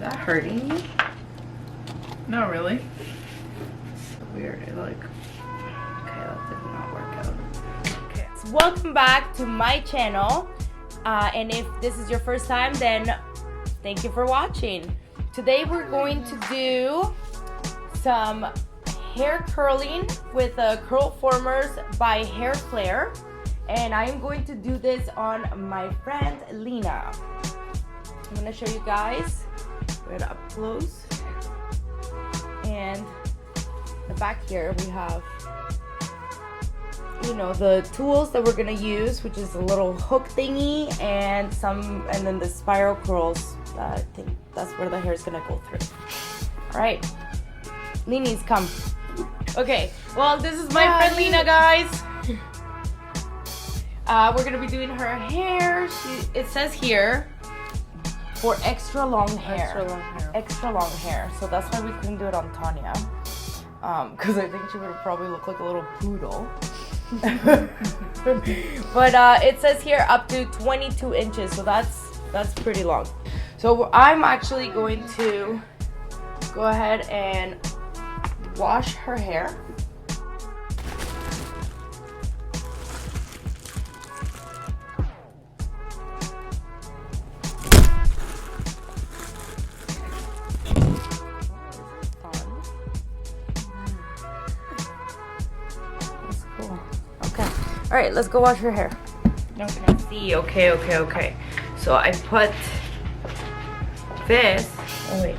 that hurting you? No, really. So weird. Okay, that did not work out. Okay. So welcome back to my channel. And if this is your first time, then thank you for watching. Today we're going to do some hair curling with Curlformers by Hair Flare. And I am going to do this on my friend Lena. I'm gonna show you guys right up close. And the back here we have, you know, the tools that we're gonna use, which is a little hook thingy and then the spiral curls. I think that's where the hair is gonna go through. All right, Lena's come. Okay, well, this is my friend Lena, guys. We're gonna be doing her hair. It says here for extra long hair. Extra long hair. So that's why we couldn't do it on Tanya. Because I think she would have probably looked like a little poodle. But it says here up to 22 inches. So that's pretty long. So I'm actually going to go ahead and wash her hair. All right, let's go wash your hair. Okay. See, okay. So I put this. Oh wait.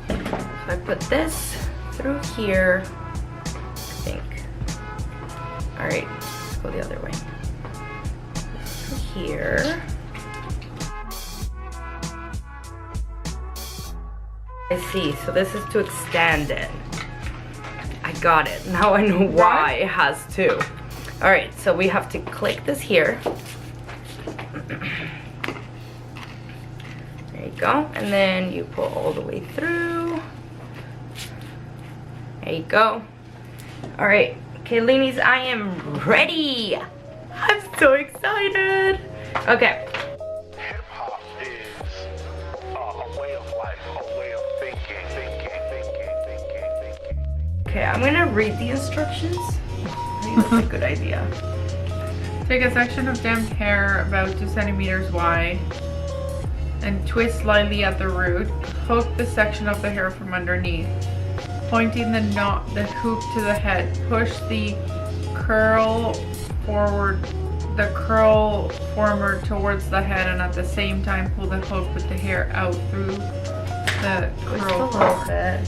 So I put this through here. I think. All right, let's go the other way. Through here. I see. So this is to extend it. I got it. Now I know why it has two. All right, so we have to click this here. There you go. And then you pull all the way through. There you go. All right, okay, Lenies, I am ready. I'm so excited. Okay. Hip-hop is a way of life, a way of thinking. Okay, I'm gonna read the instructions. I think that's a good idea. Take a section of damp hair about 2 centimeters wide and twist slightly at the root. Hook the section of the hair from underneath. Pointing the hoop to the head. Push the curl former towards the head, and at the same time pull the hook with the hair out through the curl former.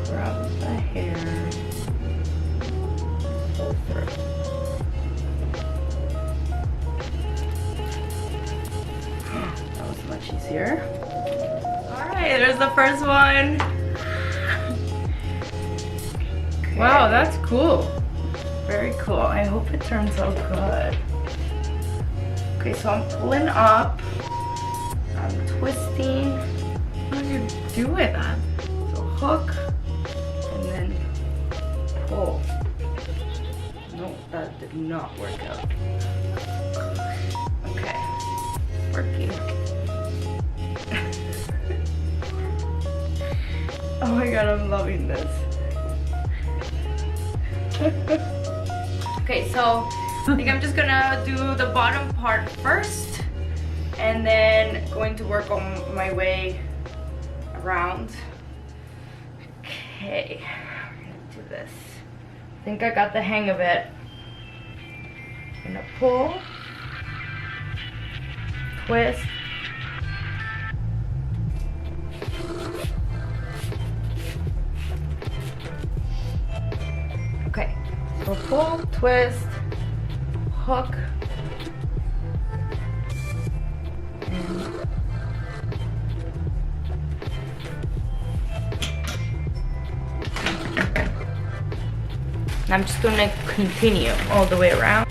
Grab the hair, pull through. That was much easier. Alright, there's the first one. Okay. Wow, that's cool. Very cool. I hope it turns out good. Okay, so I'm pulling up. I'm twisting. How do you do it then? So hook. And then pull. No, that did not work out. Okay, working. Oh my god, I'm loving this. Okay, so I think I'm just gonna do the bottom part first, and then going to work on my way around. Okay, we're gonna do this. I think I got the hang of it. I'm gonna pull, twist, okay, so pull, twist, hook, and I'm just gonna continue all the way around.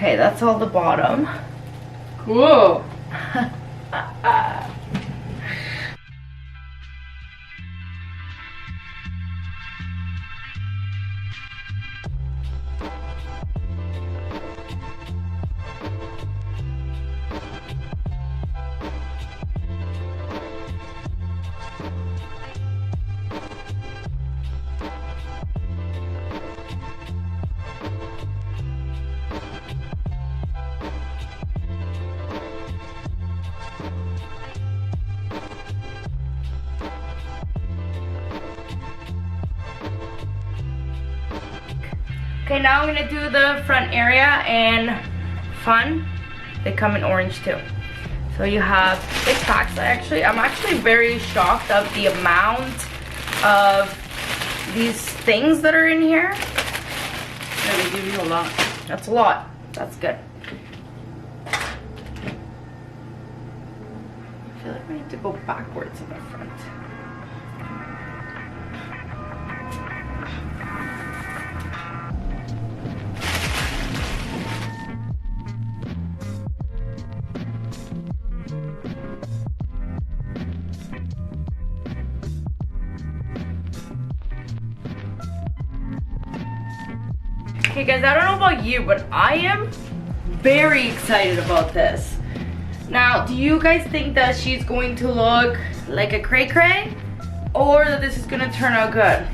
Okay, that's all the bottom. Cool. Okay, now I'm gonna do the front area, and fun, they come in orange too. So you have big packs. I'm actually very shocked of the amount of these things that are in here. Yeah, they give you a lot. That's a lot. That's good. I feel like we need to go backwards in the front. Okay guys, I don't know about you, but I am very excited about this. Now, do you guys think that she's going to look like a cray-cray, or that this is gonna turn out good?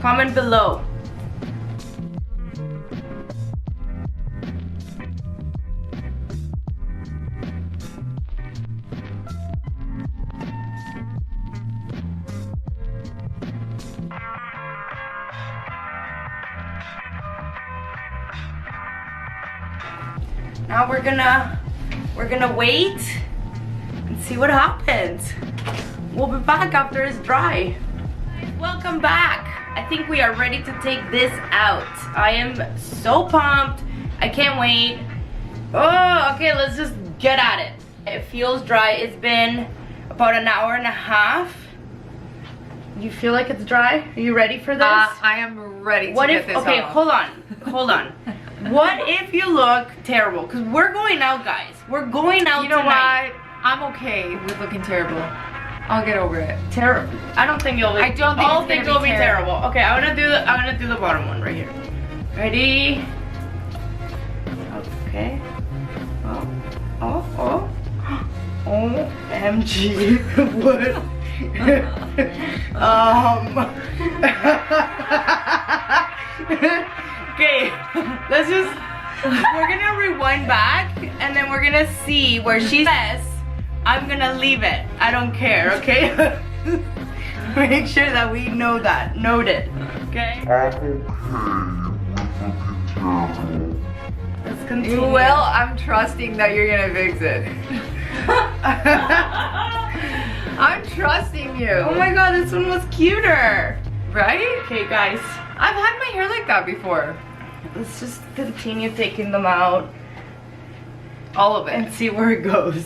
Comment below. Now we're gonna wait and see what happens. We'll be back after it's dry. Welcome back. I think we are ready to take this out. I am so pumped. I can't wait. Oh, okay, let's just get at it. It feels dry. It's been about an hour and a half. You feel like it's dry? Are you ready for this? I am ready to get this okay, off. hold on. What if you look terrible? Because we're going out, guys. We're going out You know tonight. what? I'm okay with looking terrible. I'll get over it. Terrible. I don't think you'll be. I don't think all it's things gonna will be be terrible. Okay, I'm gonna do the bottom one right here. Ready? Okay. Oh. OMG. What? Okay, we're gonna rewind back, and then we're gonna see where she says, I'm gonna leave it. I don't care, okay? Make sure that we know that. Noted. Okay? Let's continue. Well, I'm trusting that you're gonna fix it. I'm trusting you. Oh my god, this one was cuter. Right? Okay, guys. I've had my hair like that before. Let's just continue taking them out All of it. and see where it goes.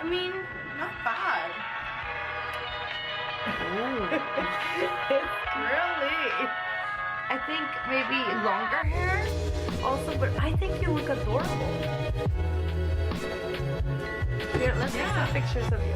I mean, not bad. Really? I think maybe longer hair also, but I think you look adorable. Here, let's take some pictures of you.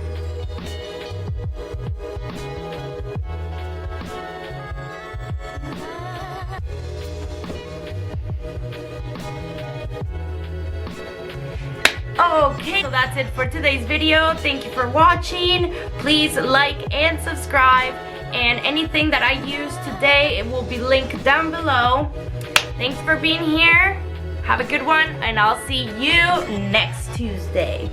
Okay, so that's it for today's video. Thank you for watching. Please like and subscribe. And anything that I used today, it will be linked down below. Thanks for being here. Have a good one, and I'll see you next Tuesday.